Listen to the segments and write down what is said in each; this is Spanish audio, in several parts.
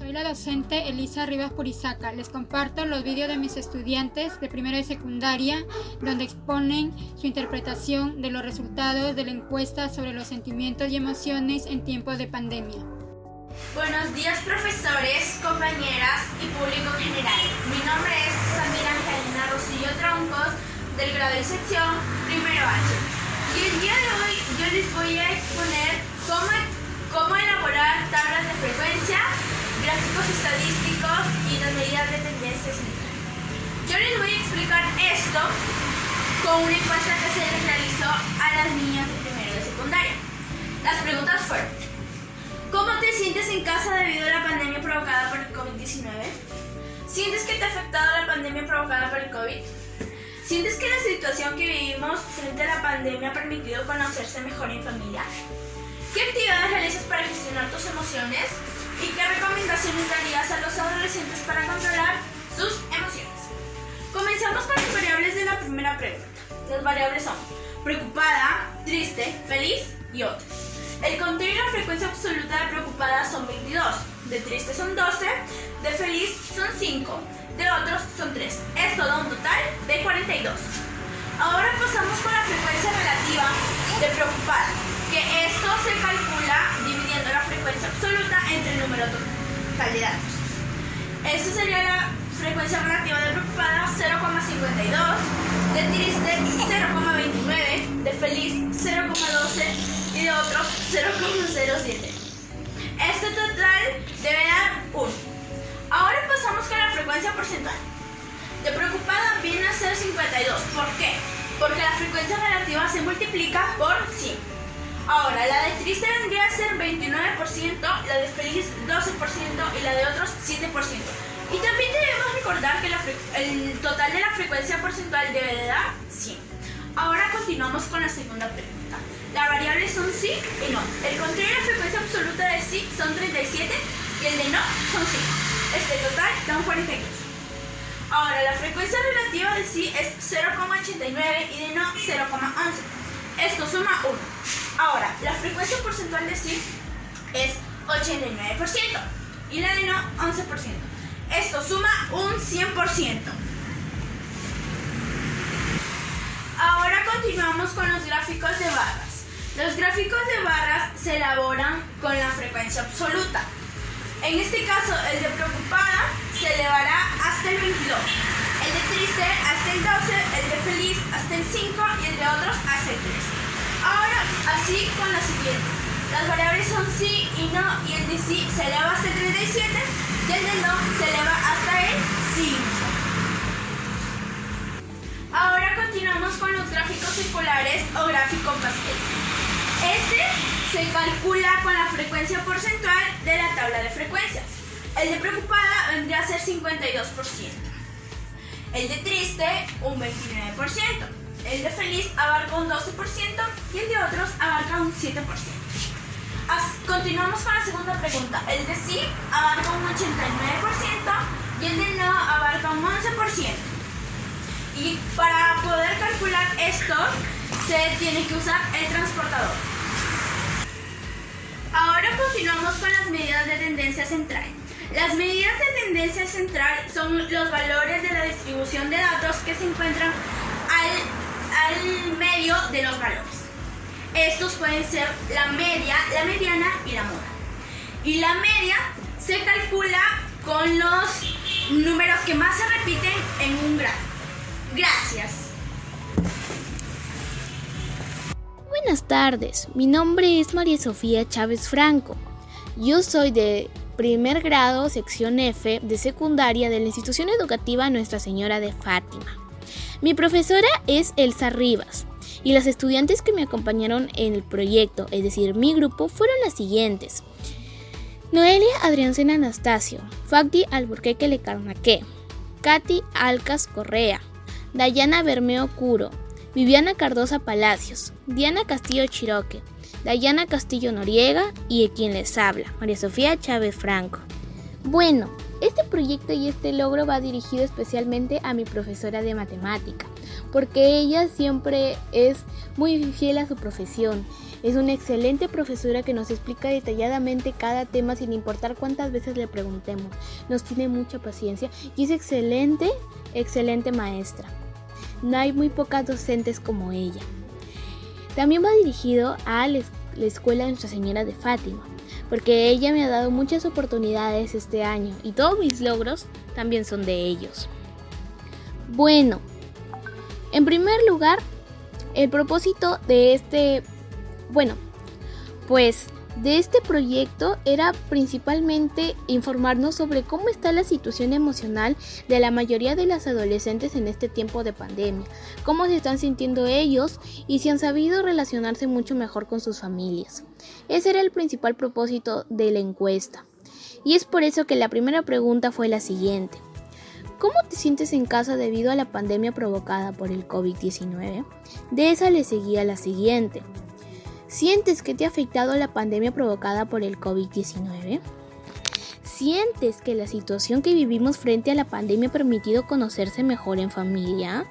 Soy la docente Elisa Rivas Purizaca. Les comparto los vídeos de mis estudiantes de primero y secundaria, donde exponen su interpretación de los resultados de la encuesta sobre los sentimientos y emociones en tiempos de pandemia. Buenos días, profesores, compañeras y público en general. Mi nombre es Samira Angelina Rosillo Troncos, del grado y sección primero H. Y el día de hoy yo les voy a exponer cómo elaborar tablas de frecuencia, gráficos estadísticos y las medidas de tendencia central. Yo les voy a explicar esto con una encuesta que se les realizó a las niñas de primero de secundaria. Las preguntas fueron: ¿cómo te sientes en casa debido a la pandemia provocada por el COVID-19? ¿Sientes que te ha afectado la pandemia provocada por el COVID? ¿Sientes que la situación que vivimos frente a la pandemia ha permitido conocerse mejor en familia? ¿Qué actividades realizas para gestionar tus emociones? ¿Y qué recomendaciones darías a los adolescentes para controlar sus emociones? Comenzamos con las variables de la primera pregunta. Las variables son preocupada, triste, feliz y otros. El conteo y la frecuencia absoluta de preocupada son 22, de triste son 12, de feliz son 5, de otros son 3. Esto da un total de 42. Ahora pasamos con la frecuencia relativa de preocupada, que esto se calcula dividiendo la frecuencia absoluta entre el número total de datos. Esta sería la frecuencia relativa de preocupada 0,52, de triste 0,29, de feliz 0,12 y de otros 0,07. Este total debe dar 1. Ahora pasamos con la frecuencia porcentual. De preocupada viene a ser 52. ¿Por qué? Porque la frecuencia relativa se multiplica por 100. Ahora, la de triste vendría a ser 29%, la de feliz 12% y la de otros 7%. Y también debemos recordar que el total de la frecuencia porcentual debe de dar 100. Ahora continuamos con la segunda pregunta. Las variables son sí y no. El conteo y la frecuencia absoluta de sí son 37 y el de no son 5. Este total da un 42. Ahora, la frecuencia relativa de sí es 0,89 y de no 0,11. Esto suma 1. Ahora, la frecuencia porcentual de sí es 89% y la de no 11%. Esto suma un 100%. Ahora continuamos con los gráficos de barras. Los gráficos de barras se elaboran con la frecuencia absoluta. En este caso, el de preocupada se elevará hasta el 22, el de triste hasta el 12, el de feliz hasta el 5 y el de otros hasta el 3. Ahora, así con la siguiente. Las variables son sí y no, y el de sí se eleva hasta el 37 y el de no se eleva hasta el 5. Ahora continuamos con los gráficos circulares o gráfico pastel. Este se calcula con la frecuencia porcentual de la tabla de frecuencias. El de preocupada vendría a ser 52%. El de triste, un 29%. El de feliz abarca un 12% y el de otros abarca un 7%. Continuamos con la segunda pregunta. El de sí abarca un 89% y el de no abarca un 11%. Y para poder calcular esto, se tiene que usar el transportador. Ahora continuamos con las medidas de tendencia central. Las medidas de tendencia central son los valores de la distribución de datos que se encuentran al medio de los valores. Estos pueden ser la media, la mediana y la moda. Y la media se calcula con los números que más se repiten en un gráfico. Gracias. Buenas tardes, mi nombre es María Sofía Chávez Franco. Yo soy de primer grado, sección F, de secundaria de la institución educativa Nuestra Señora de Fátima. Mi profesora es Elsa Rivas y las estudiantes que me acompañaron en el proyecto, es decir, mi grupo, fueron las siguientes: Noelia Adriancena Anastasio, Fagdi Alburquerque Lecarnaque, Katy Alcas Correa, Dayana Bermeo Curo, Viviana Cardosa Palacios, Diana Castillo Chiroque, Dayana Castillo Noriega y de quien les habla, María Sofía Chávez Franco. Bueno, este proyecto y este logro va dirigido especialmente a mi profesora de matemática, porque ella siempre es muy fiel a su profesión Es una excelente profesora que nos explica detalladamente cada tema sin importar cuántas veces le preguntemos. Nos tiene mucha paciencia y es excelente maestra. No hay muy pocas docentes como ella. También va dirigido a la escuela de Nuestra Señora de Fátima, porque ella me ha dado muchas oportunidades este año y todos mis logros también son de ellos. Bueno, en primer lugar, el propósito de este proyecto era principalmente informarnos sobre cómo está la situación emocional de la mayoría de las adolescentes en este tiempo de pandemia, cómo se están sintiendo ellos y si han sabido relacionarse mucho mejor con sus familias. Ese era el principal propósito de la encuesta. Y es por eso que la primera pregunta fue la siguiente. ¿Cómo te sientes en casa debido a la pandemia provocada por el COVID-19? De esa le seguía la siguiente. ¿Sientes que te ha afectado la pandemia provocada por el COVID-19? ¿Sientes que la situación que vivimos frente a la pandemia ha permitido conocerse mejor en familia?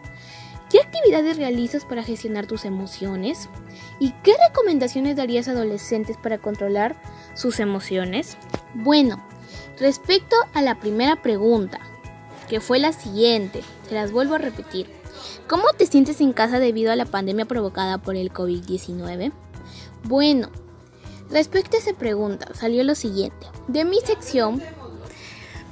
¿Qué actividades realizas para gestionar tus emociones? ¿Y qué recomendaciones darías a adolescentes para controlar sus emociones? Bueno, respecto a la primera pregunta, que fue la siguiente, se las vuelvo a repetir. ¿Cómo te sientes en casa debido a la pandemia provocada por el COVID-19? Bueno, respecto a esa pregunta, salió lo siguiente. De mi sección,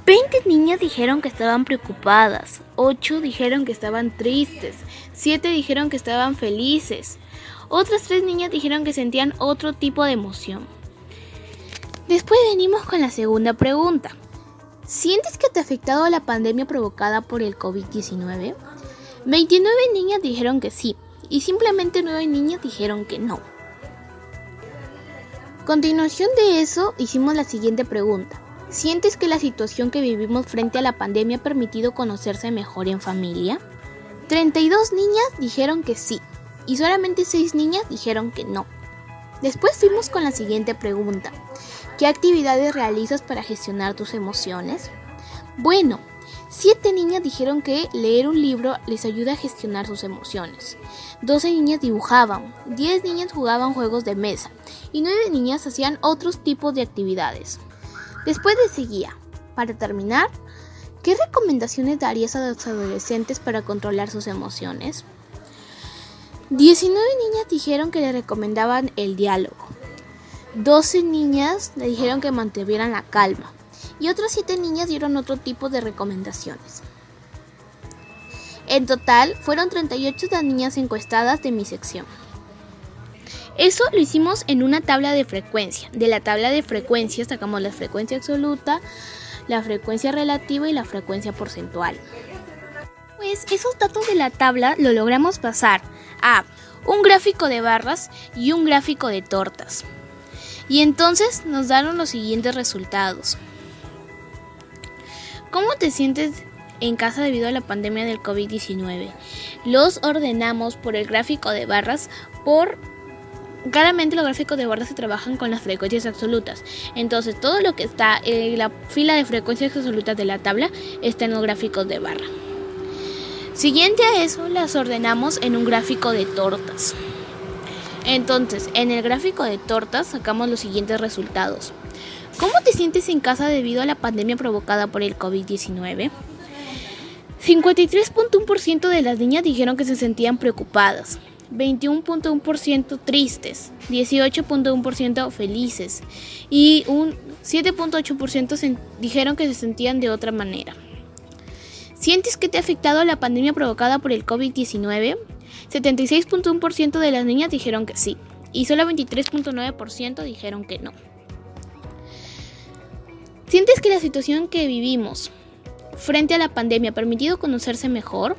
20 niñas dijeron que estaban preocupadas, 8 dijeron que estaban tristes, 7 dijeron que estaban felices, otras 3 niñas dijeron que sentían otro tipo de emoción. Después venimos con la segunda pregunta. ¿Sientes que te ha afectado la pandemia provocada por el COVID-19? 29 niñas dijeron que sí, y simplemente 9 niñas dijeron que no. A continuación de eso, hicimos la siguiente pregunta. ¿Sientes que la situación que vivimos frente a la pandemia ha permitido conocerse mejor en familia? 32 niñas dijeron que sí, y solamente 6 niñas dijeron que no. Después fuimos con la siguiente pregunta. ¿Qué actividades realizas para gestionar tus emociones? Bueno, 7 niñas dijeron que leer un libro les ayuda a gestionar sus emociones. 12 niñas dibujaban, 10 niñas jugaban juegos de mesa y 9 niñas hacían otros tipos de actividades. Después seguía, para terminar, ¿qué recomendaciones darías a los adolescentes para controlar sus emociones? 19 niñas dijeron que le recomendaban el diálogo. 12 niñas le dijeron que mantuvieran la calma. Y otras 7 niñas dieron otro tipo de recomendaciones. En total, fueron 38 las niñas encuestadas de mi sección. Eso lo hicimos en una tabla de frecuencia. De la tabla de frecuencia sacamos la frecuencia absoluta, la frecuencia relativa y la frecuencia porcentual. Pues esos datos de la tabla lo logramos pasar a un gráfico de barras y un gráfico de tortas. Y entonces nos dieron los siguientes resultados. ¿Cómo te sientes en casa debido a la pandemia del COVID-19? Los ordenamos por el gráfico de barras. Claramente los gráficos de barras se trabajan con las frecuencias absolutas. Entonces todo lo que está en la fila de frecuencias absolutas de la tabla está en los gráficos de barra. Siguiente a eso, las ordenamos en un gráfico de tortas. Entonces, en el gráfico de tortas sacamos los siguientes resultados. ¿Cómo te sientes en casa debido a la pandemia provocada por el COVID-19? 53.1% de las niñas dijeron que se sentían preocupadas, 21.1% tristes, 18.1% felices y un 7.8% dijeron que se sentían de otra manera. ¿Sientes que te ha afectado la pandemia provocada por el COVID-19? 76.1% de las niñas dijeron que sí y solo 23.9% dijeron que no. ¿Sientes que la situación que vivimos frente a la pandemia ha permitido conocerse mejor?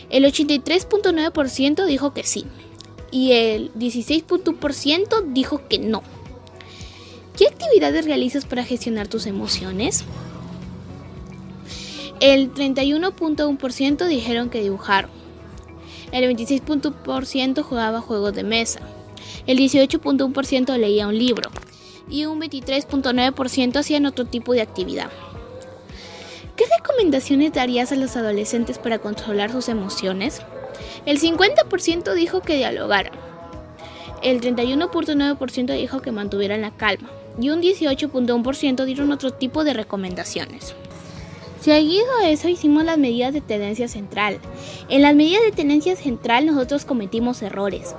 El 83.9% dijo que sí y el 16.1% dijo que no. ¿Qué actividades realizas para gestionar tus emociones? El 31.1% dijeron que dibujaron. El 26.1% jugaba juegos de mesa. El 18.1% leía un libro. Y un 23.9% hacían otro tipo de actividad. ¿Qué recomendaciones darías a los adolescentes para controlar sus emociones? El 50% dijo que dialogaran. el 31.9% dijo que mantuvieran la calma y un 18.1% dieron otro tipo de recomendaciones. Seguido a eso hicimos las medidas de tenencia central. En las medidas de tenencia central nosotros cometimos errores.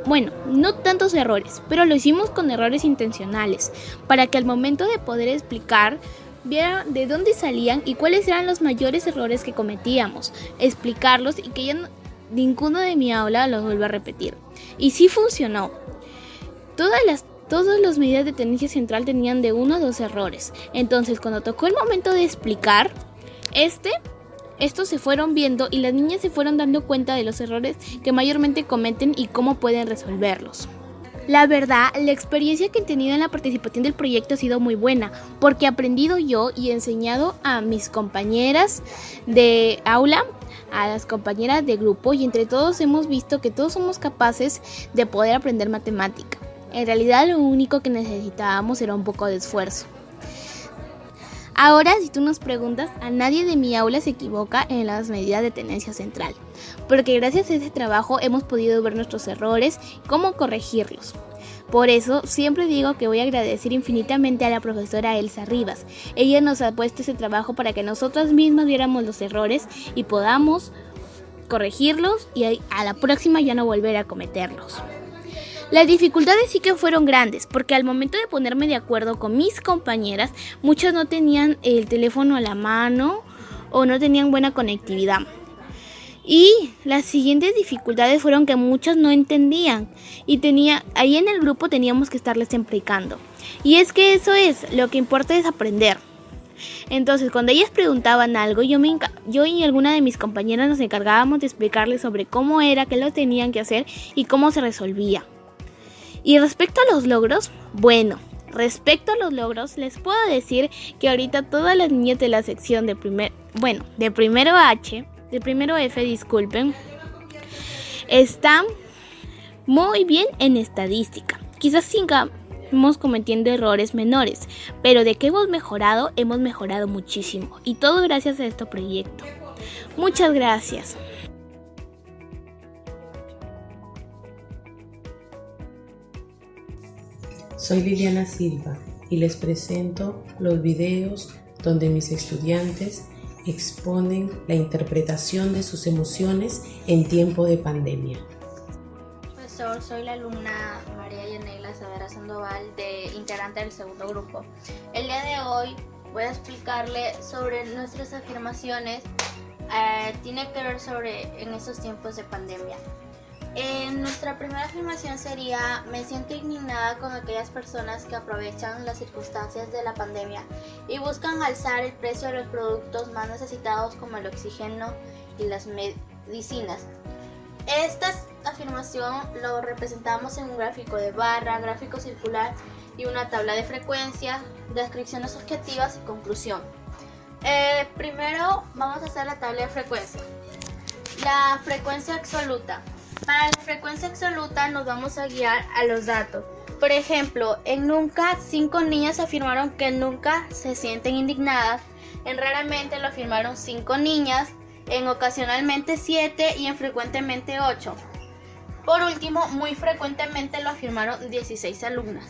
Bueno, no tantos errores, pero lo hicimos con errores intencionales, para que al momento de poder explicar, vieran de dónde salían y cuáles eran los mayores errores que cometíamos, explicarlos y que ya ninguno de mi aula los vuelva a repetir. Y sí funcionó. Todas las medidas de tenencia central tenían de 1 a 2 errores. Entonces, cuando tocó el momento de explicar, estos se fueron viendo y las niñas se fueron dando cuenta de los errores que mayormente cometen y cómo pueden resolverlos. La verdad, la experiencia que he tenido en la participación del proyecto ha sido muy buena, porque he aprendido yo y he enseñado a mis compañeras de aula, a las compañeras de grupo, y entre todos hemos visto que todos somos capaces de poder aprender matemática. En realidad, lo único que necesitábamos era un poco de esfuerzo. Ahora, si tú nos preguntas, a nadie de mi aula se equivoca en las medidas de tenencia central, porque gracias a ese trabajo hemos podido ver nuestros errores y cómo corregirlos. Por eso, siempre digo que voy a agradecer infinitamente a la profesora Elsa Rivas. Ella nos ha puesto ese trabajo para que nosotras mismas viéramos los errores y podamos corregirlos y a la próxima ya no volver a cometerlos. Las dificultades sí que fueron grandes, porque al momento de ponerme de acuerdo con mis compañeras, muchas no tenían el teléfono a la mano o no tenían buena conectividad. Y las siguientes dificultades fueron que muchas no entendían y ahí en el grupo teníamos que estarles explicando. Y es que eso es, lo que importa es aprender. Entonces, cuando ellas preguntaban algo, yo y alguna de mis compañeras nos encargábamos de explicarles sobre cómo era, qué lo tenían que hacer y cómo se resolvía. Y respecto a los logros, les puedo decir que ahorita todas las niñas de la sección de primero F, están muy bien en estadística. Quizás sigamos cometiendo errores menores, pero de que hemos mejorado muchísimo. Y todo gracias a este proyecto. Muchas gracias. Soy Liliana Silva y les presento los videos donde mis estudiantes exponen la interpretación de sus emociones en tiempo de pandemia. Profesor, soy la alumna María Yanela Saavedra Sandoval, integrante del segundo grupo. El día de hoy voy a explicarle sobre nuestras afirmaciones. Tiene que ver en estos tiempos de pandemia. Nuestra primera afirmación sería: me siento indignada con aquellas personas que aprovechan las circunstancias de la pandemia y buscan alzar el precio de los productos más necesitados como el oxígeno y las medicinas. Esta afirmación lo representamos en un gráfico de barra, gráfico circular y una tabla de frecuencia, descripciones objetivas y conclusión. Primero vamos a hacer la tabla de frecuencia. La frecuencia absoluta. Para la frecuencia absoluta nos vamos a guiar a los datos. Por ejemplo, en nunca 5 niñas afirmaron que nunca se sienten indignadas, en raramente lo afirmaron 5 niñas, en ocasionalmente 7 y en frecuentemente 8. Por último, muy frecuentemente lo afirmaron 16 alumnas.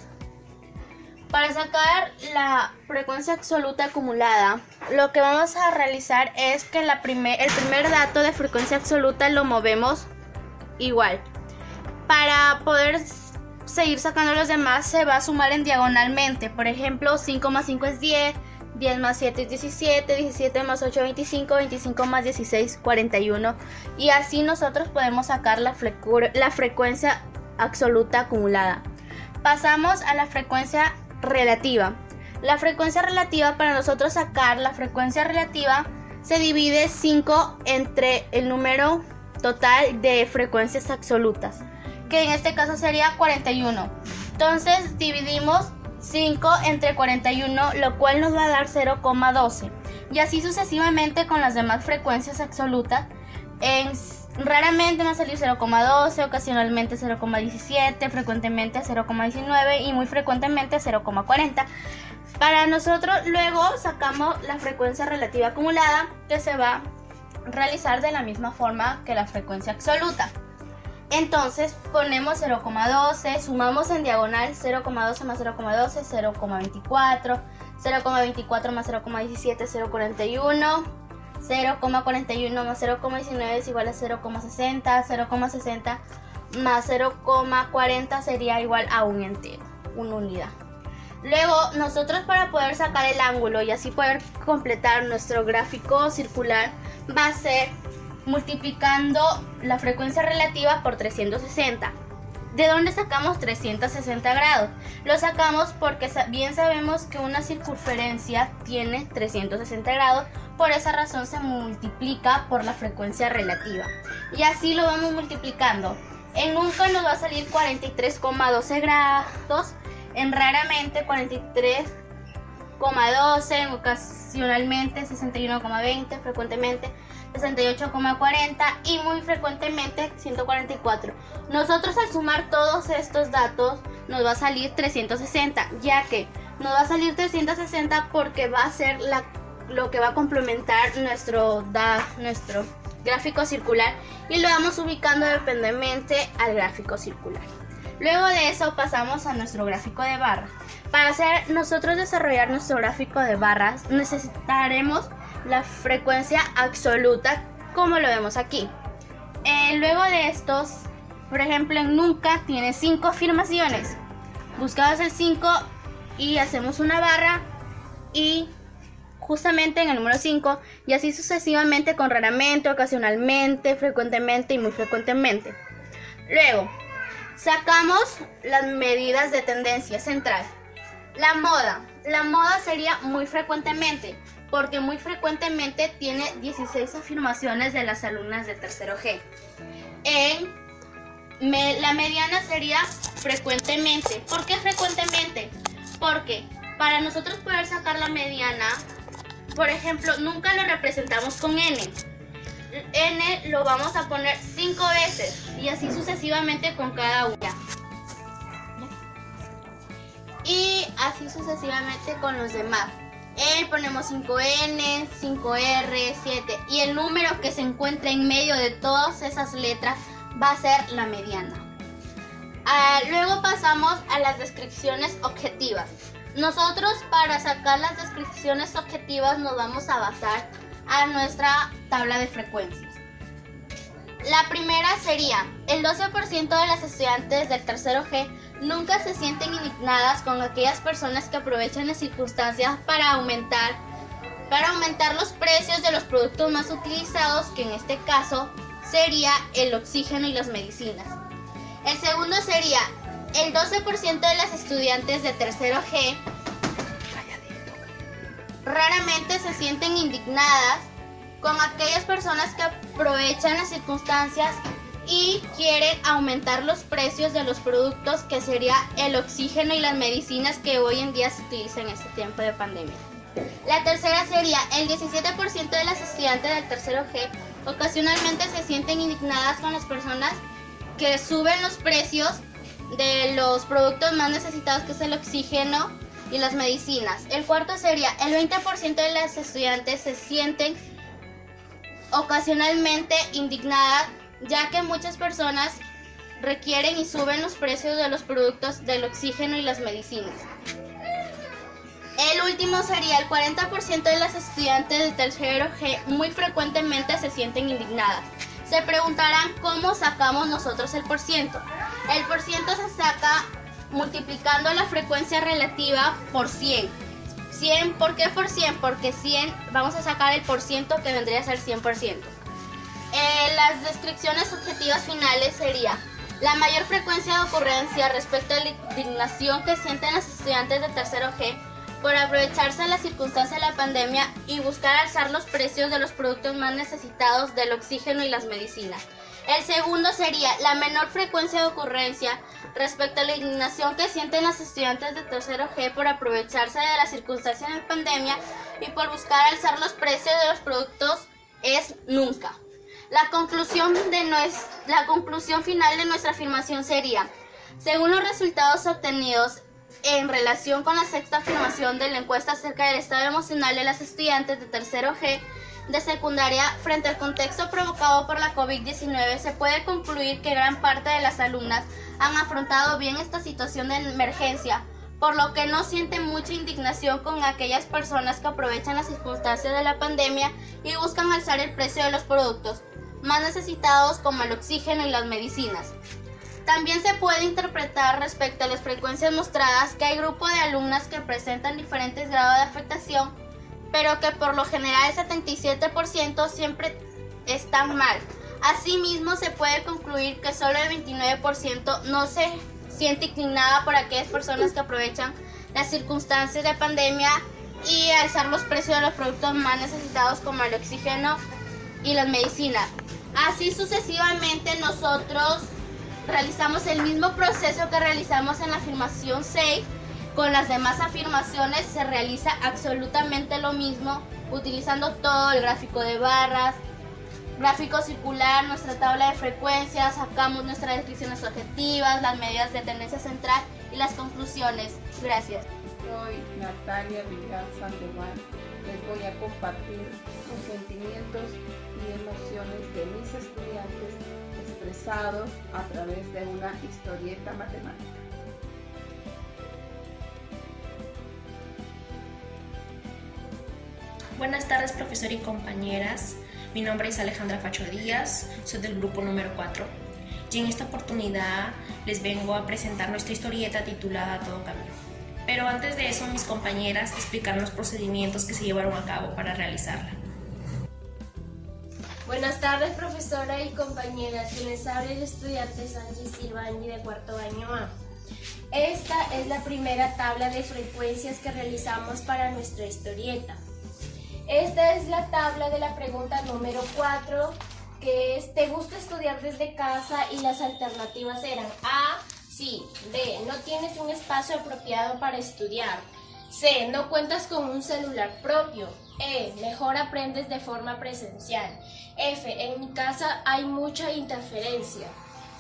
Para sacar la frecuencia absoluta acumulada, lo que vamos a realizar es que el primer dato de frecuencia absoluta lo movemos igual. Para poder seguir sacando los demás se va a sumar en diagonalmente. Por ejemplo, 5 más 5 es 10, 10 más 7 es 17, 17 más 8 es 25, 25 más 16 41. Y así nosotros podemos sacar la frecuencia absoluta acumulada. Pasamos a la frecuencia relativa. La frecuencia relativa, para nosotros sacar la frecuencia relativa, se divide 5 entre el número total de frecuencias absolutas, que en este caso sería 41. Entonces dividimos 5 entre 41, lo cual nos va a dar 0,12. Y así sucesivamente con las demás frecuencias absolutas. Raramente nos salió 0,12, ocasionalmente 0,17, frecuentemente 0,19 y muy frecuentemente 0,40. Para nosotros luego sacamos la frecuencia relativa acumulada, que se va a realizar de la misma forma que la frecuencia absoluta. Entonces ponemos 0,12, sumamos en diagonal 0,12 más 0,12, 0,24, 0,24 más 0,17, 0,41, 0,41 más 0,19 es igual a 0,60, 0,60 más 0,40 sería igual a un entero, una unidad. Luego nosotros, para poder sacar el ángulo y así poder completar nuestro gráfico circular, va a ser multiplicando la frecuencia relativa por 360. ¿De dónde sacamos 360 grados? Lo sacamos porque bien sabemos que una circunferencia tiene 360 grados, por esa razón se multiplica por la frecuencia relativa. Y así lo vamos multiplicando. En nunca nos va a salir 43,12 grados, en raramente 43,12, en ocasionalmente 61,20, frecuentemente 68,40 y muy frecuentemente 144. Nosotros, al sumar todos estos datos, nos va a salir 360, ya que nos va a salir 360 porque va a ser lo que va a complementar nuestro gráfico circular, y lo vamos ubicando dependientemente al gráfico circular. Luego de eso pasamos a nuestro gráfico de barras. Para nosotros desarrollar nuestro gráfico de barras necesitaremos la frecuencia absoluta, como lo vemos aquí. Luego de estos, por ejemplo, en nunca tiene 5 afirmaciones. Buscamos el 5 y hacemos una barra, y justamente en el número 5, y así sucesivamente con raramente, ocasionalmente, frecuentemente y muy frecuentemente. Luego sacamos las medidas de tendencia central. La moda sería muy frecuentemente, porque muy frecuentemente tiene 16 afirmaciones de las alumnas de tercero G. La mediana sería frecuentemente. ¿Por qué frecuentemente? Porque para nosotros poder sacar la mediana, por ejemplo, nunca lo representamos con n. N lo vamos a poner 5 veces y así sucesivamente con cada una. Y así sucesivamente con los demás. Ponemos 5N, 5R, 7, y el número que se encuentra en medio de todas esas letras va a ser la mediana. Luego pasamos a las descripciones objetivas. Nosotros, para sacar las descripciones objetivas, nos vamos a basar a nuestra tabla de frecuencias. La primera sería: el 12% de las estudiantes del tercero G nunca se sienten indignadas con aquellas personas que aprovechan las circunstancias para aumentar los precios de los productos más utilizados, que en este caso sería el oxígeno y las medicinas. El segundo sería: el 12% de las estudiantes de tercero G raramente se sienten indignadas con aquellas personas que aprovechan las circunstancias y quieren aumentar los precios de los productos, que sería el oxígeno y las medicinas que hoy en día se utilizan en este tiempo de pandemia. La tercera sería: el 17% de las estudiantes del tercero G ocasionalmente se sienten indignadas con las personas que suben los precios de los productos más necesitados, que es el oxígeno y las medicinas. El cuarto sería: el 20% de las estudiantes se sienten ocasionalmente indignadas, ya que muchas personas requieren y suben los precios de los productos del oxígeno y las medicinas. El último sería: el 40% de las estudiantes de tercero G muy frecuentemente se sienten indignadas. Se preguntarán cómo sacamos nosotros el porciento. El porciento se saca multiplicando la frecuencia relativa por 100. ¿Por qué por 100? Porque 100 vamos a sacar el porciento, que vendría a ser 100%. Las descripciones objetivas finales sería: la mayor frecuencia de ocurrencia respecto a la indignación que sienten los estudiantes de tercero G por aprovecharse de la circunstancia de la pandemia y buscar alzar los precios de los productos más necesitados, del oxígeno y las medicinas. El segundo sería: la menor frecuencia de ocurrencia respecto a la indignación que sienten los estudiantes de tercero G por aprovecharse de la circunstancia de la pandemia y por buscar alzar los precios de los productos es nunca. La conclusión final de nuestra afirmación sería: según los resultados obtenidos en relación con la sexta afirmación de la encuesta acerca del estado emocional de las estudiantes de tercero G, de secundaria, frente al contexto provocado por la COVID-19, se puede concluir que gran parte de las alumnas han afrontado bien esta situación de emergencia, por lo que no sienten mucha indignación con aquellas personas que aprovechan las circunstancias de la pandemia y buscan alzar el precio de los productos más necesitados como el oxígeno y las medicinas. También se puede interpretar respecto a las frecuencias mostradas que hay grupos de alumnas que presentan diferentes grados de afectación, pero que por lo general el 77% siempre están mal. Asimismo, se puede concluir que solo el 29% no se siente inclinada por aquellas personas que aprovechan las circunstancias de pandemia y alzar los precios de los productos más necesitados como el oxígeno y las medicinas. Así sucesivamente, nosotros realizamos el mismo proceso que realizamos en la afirmación 6. Con las demás afirmaciones se realiza absolutamente lo mismo, utilizando todo el gráfico de barras, gráfico circular, nuestra tabla de frecuencias, sacamos nuestras descripciones objetivas, las medidas de tendencia central y las conclusiones. Gracias. Soy Natalia Villar Sandoval. Les voy a compartir los sentimientos y emociones de mis estudiantes expresados a través de una historieta matemática. Buenas tardes, profesor y compañeras. Mi nombre es Alejandra Facho Díaz, soy del grupo número 4 y en esta oportunidad les vengo a presentar nuestra historieta titulada Todo Camino. Pero antes de eso, mis compañeras explicarán los procedimientos que se llevaron a cabo para realizarla. Buenas tardes, profesora y compañeras. Quien les habla el estudiante Sánchez Silvani de cuarto año A. Esta es la primera tabla de frecuencias que realizamos para nuestra historieta. Esta es la tabla de la pregunta número 4, que es: ¿te gusta estudiar desde casa? Y las alternativas eran A, sí; B, no tienes un espacio apropiado para estudiar; C, no cuentas con un celular propio; E, mejor aprendes de forma presencial; F, en mi casa hay mucha interferencia;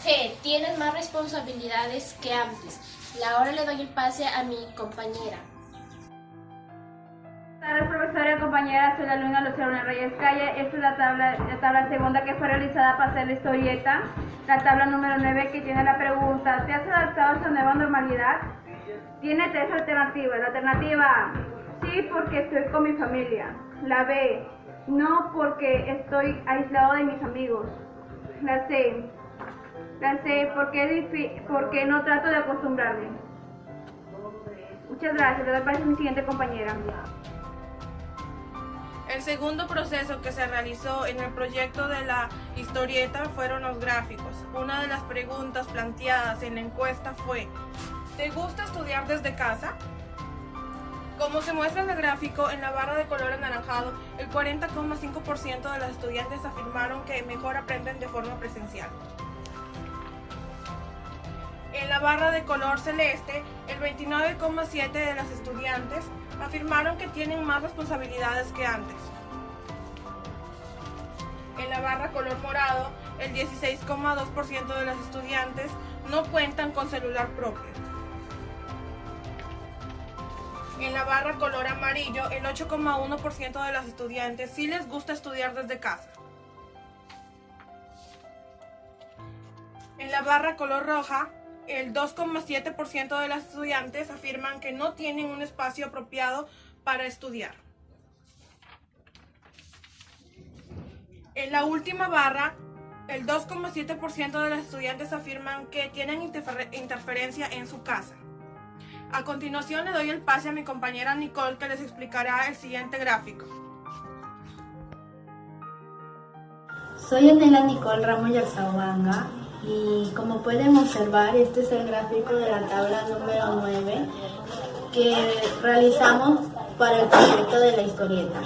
G, tienes más responsabilidades que antes. Y ahora le doy el pase a mi compañera. Buenas tardes, profesora y compañera, soy la alumna Luciana Reyes Calle. Esta es la tabla segunda que fue realizada para hacer la historieta. La tabla número 9, que tiene la pregunta: ¿te has adaptado a esta nueva normalidad? Tiene 3 alternativas. La alternativa A: sí, porque estoy con mi familia. La B: no, porque estoy aislado de mis amigos. La C: porque no trato de acostumbrarme. Muchas gracias. Le doy paso a mi siguiente compañera. El segundo proceso que se realizó en el proyecto de la historieta fueron los gráficos. Una de las preguntas planteadas en la encuesta fue: ¿te gusta estudiar desde casa? Como se muestra en el gráfico, en la barra de color anaranjado, el 40,5% de los estudiantes afirmaron que mejor aprenden de forma presencial. En la barra de color celeste, el 29,7% de los estudiantes afirmaron que tienen más responsabilidades que antes. En la barra color morado, el 16,2% de los estudiantes no cuentan con celular propio. En la barra color amarillo, el 8,1% de los estudiantes sí les gusta estudiar desde casa. En la barra color roja, el 2,7% de los estudiantes afirman que no tienen un espacio apropiado para estudiar. En la última barra, el 2,7% de los estudiantes afirman que tienen interferencia en su casa. A continuación le doy el pase a mi compañera Nicole, que les explicará el siguiente gráfico. Soy Anela Nicole Ramos Yarzabanga. Y como pueden observar, este es el gráfico de la tabla número 9 que realizamos para el proyecto de la historieta.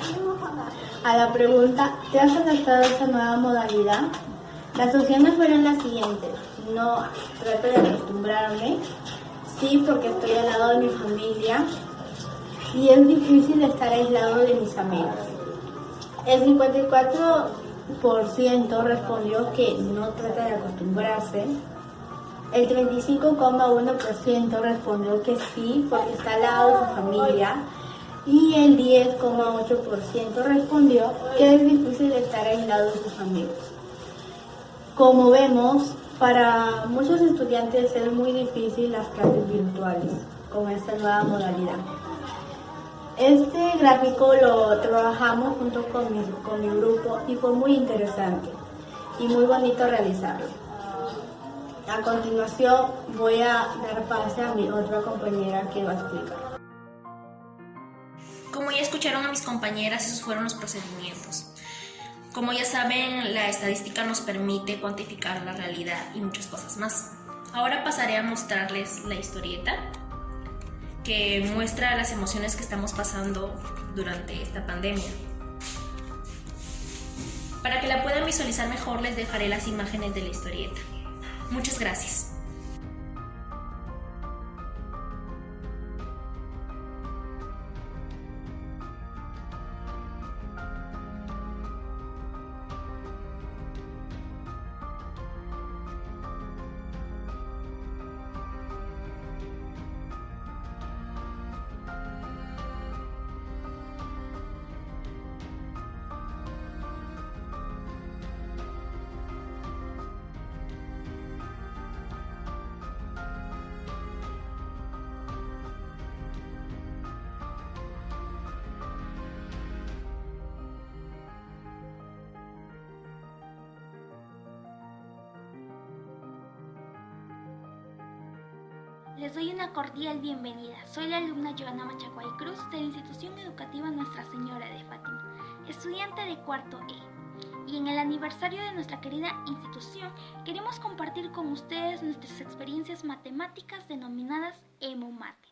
A la pregunta: ¿te has adaptado a esta nueva modalidad? Las opciones fueron las siguientes: no, trato de acostumbrarme; sí, porque estoy al lado de mi familia; y es difícil estar aislado de mis amigos. El 54% respondió que no trata de acostumbrarse. El 35,1% respondió que sí, porque está al lado de su familia. y el 10,8% respondió que es difícil estar aislado de sus amigos. Como vemos, para muchos estudiantes es muy difícil las clases virtuales con esta nueva modalidad. Este gráfico lo trabajamos junto con mi grupo y fue muy interesante y muy bonito realizarlo. A continuación voy a dar pase a mi otra compañera que va a explicar. Como ya escucharon a mis compañeras, esos fueron los procedimientos. Como ya saben, la estadística nos permite cuantificar la realidad y muchas cosas más. Ahora pasaré a mostrarles la historieta que muestra las emociones que estamos pasando durante esta pandemia. Para que la puedan visualizar mejor, les dejaré las imágenes de la historieta. Muchas gracias. Les doy una cordial bienvenida. Soy la alumna Joana Machacuay Cruz de la Institución Educativa Nuestra Señora de Fátima, estudiante de cuarto E. Y en el aniversario de nuestra querida institución, queremos compartir con ustedes nuestras experiencias matemáticas denominadas EmoMate.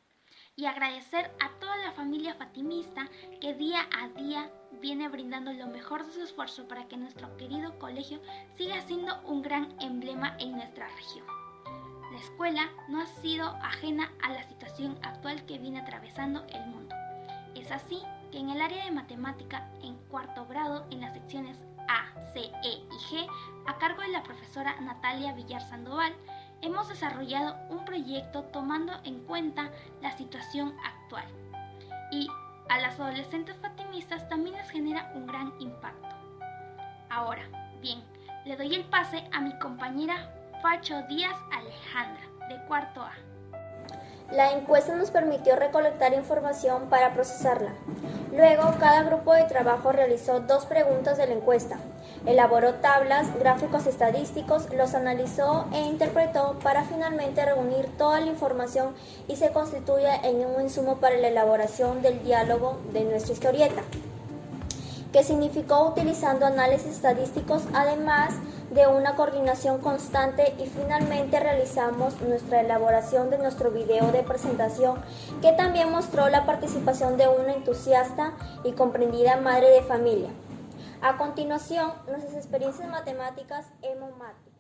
Y agradecer a toda la familia fatimista que día a día viene brindando lo mejor de su esfuerzo para que nuestro querido colegio siga siendo un gran emblema en nuestra región. La escuela no ha sido ajena a la situación actual que viene atravesando el mundo. Es así que en el área de matemática, en cuarto grado, en las secciones A, C, E y G, a cargo de la profesora Natalia Villar Sandoval, hemos desarrollado un proyecto tomando en cuenta la situación actual. Y a las adolescentes fatimistas también les genera un gran impacto. Ahora, bien, le doy el pase a mi compañera Facho Díaz Alejandra, de cuarto A. La encuesta nos permitió recolectar información para procesarla. Luego, cada grupo de trabajo realizó 2 preguntas de la encuesta. Elaboró tablas, gráficos estadísticos, los analizó e interpretó para finalmente reunir toda la información y se constituye en un insumo para la elaboración del diálogo de nuestra historieta, que significó utilizando análisis estadísticos, además de una coordinación constante, y finalmente realizamos nuestra elaboración de nuestro video de presentación, que también mostró la participación de una entusiasta y comprendida madre de familia. A continuación, nuestras experiencias matemáticas EmoMate.